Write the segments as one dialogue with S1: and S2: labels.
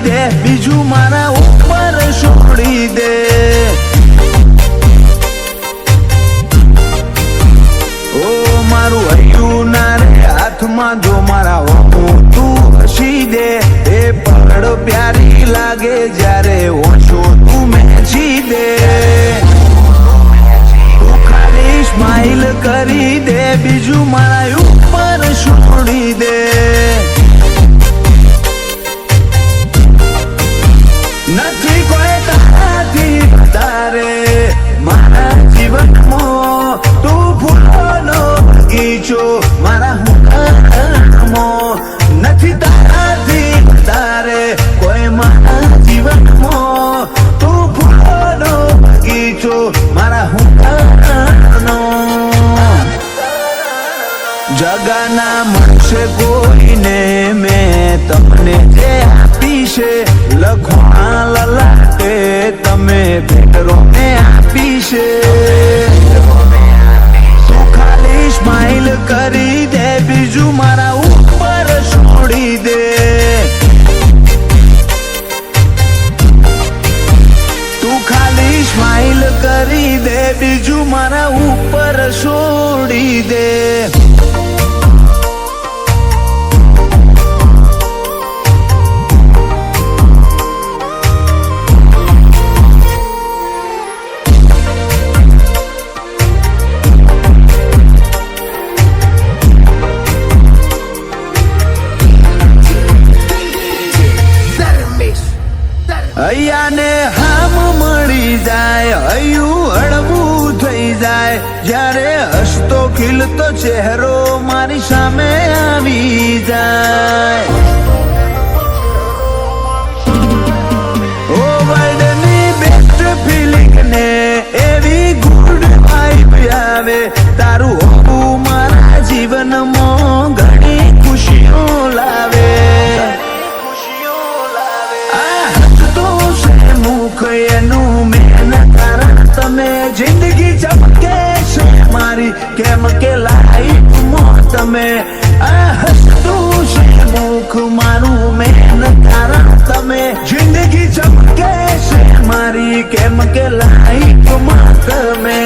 S1: દે, બીજું મારા ઉપર છોડી દે. ઓ મારું હૈયું ના રે હાથમાં જો મારા હું તું હસી દે. એ પડ પ્યારી લાગે જ્યારે ઓછો તું મેચી દે. તું ખાલી સ્માઈલ કરી દે, બીજું મારા ઉપર છોડી દે. નથી કોઈ તારાથી વધારે મારા જીવનમાં. તું ફૂલોનો બગીચો મારા હુંકારમાં. નથી તારાથી વધારે કોઈ મારા જીવનમાં. તું ફૂલોનો બગીચો મારા હુંકારનો. જગાના મળશે કોઈને મેં તમને જે આપી છે. લખોણા લલાટે તમે ભેટરો ને આપી છે. તું ખાલી સ્માઈલ કરી દે, બીજું મારા ઉપર છોડી દે. તું ખાલી સ્માઈલ કરી દે, બીજું મારા ઉપર છોડી દે. હૈયાને હામ મળી જાય, હૈયું હળવું થઈ જાય જ્યારે હસતો ખીલતો ચહેરો મારી સામે આવી જાય. ઓ વર્લ્ડની બેસ્ટ ફિલિંગ ને એવી ગુડ વાઇબ આવે. તારું હોવું મારા જીવનમાં ઘણી ખુશીઓ લાવે. એનું મેન કારણ તમે જિંદગી ચમકે છે મારી, કેમ કે લાઈફમાં તમે. આ હસતું છે મુખ મારું મેન કારણ તમે. જિંદગી ચમકે છે મારી, કેમ કે લાઈફમાં તમે.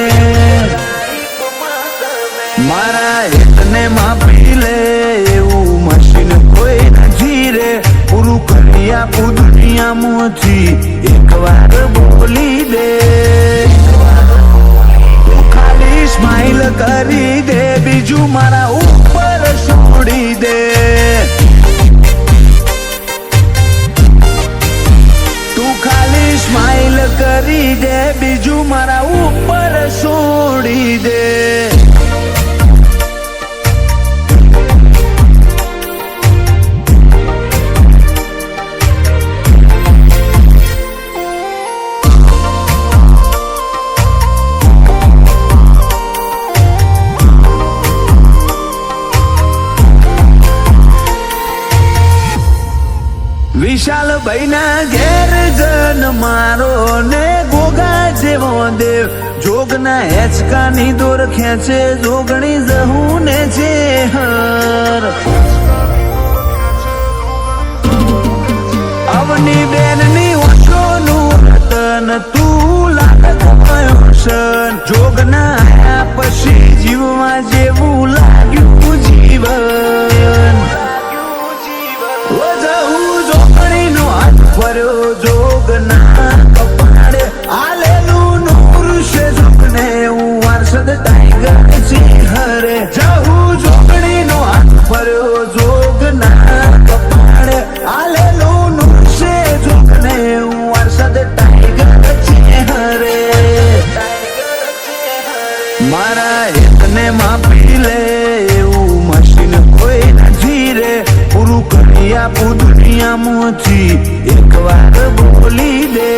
S1: મારા હિતને માપી લે એવું મશીન કોઈ નથી રે. પૂરું કરી આપું દુનિયામાંથી એકવાર બોલી દે. તું ખાલી સ્માઈલ કરી દે, બીજું મારા ઉપર છોડી દે. તું ખાલી સ્માઈલ કરી દે, બીજું મારા ઉપર છોડી દે. વિશાલ ભાઈ ના ઘેર જન મારો ને ગોગા જેવો દેવ. જોગના હેચકાની દોર ખેંચે જોગણી જહું ને છે હર. અવની બેનની ઓછોનું રતન તું લાગતો શન. જોગના આયા પછી જીવવા જેવું લાગ્યું જીવન. ફર્યો જોગના કપાળે આલેલું નૂર છે. જોગને હું વારસદ ટાઈગર છે હરે. જહું જોગણીનો હાથ ફર્યો જોગના કપાળે આલેલું નૂર છે. જોગને હું વારસદ ટાઈગર છે હરે. મારા હિતને માપી લે એવું મશીન કોઈ નથી રે. પૂરું કરી આપું દુનિયામાંથી એકવાર બોલી દે.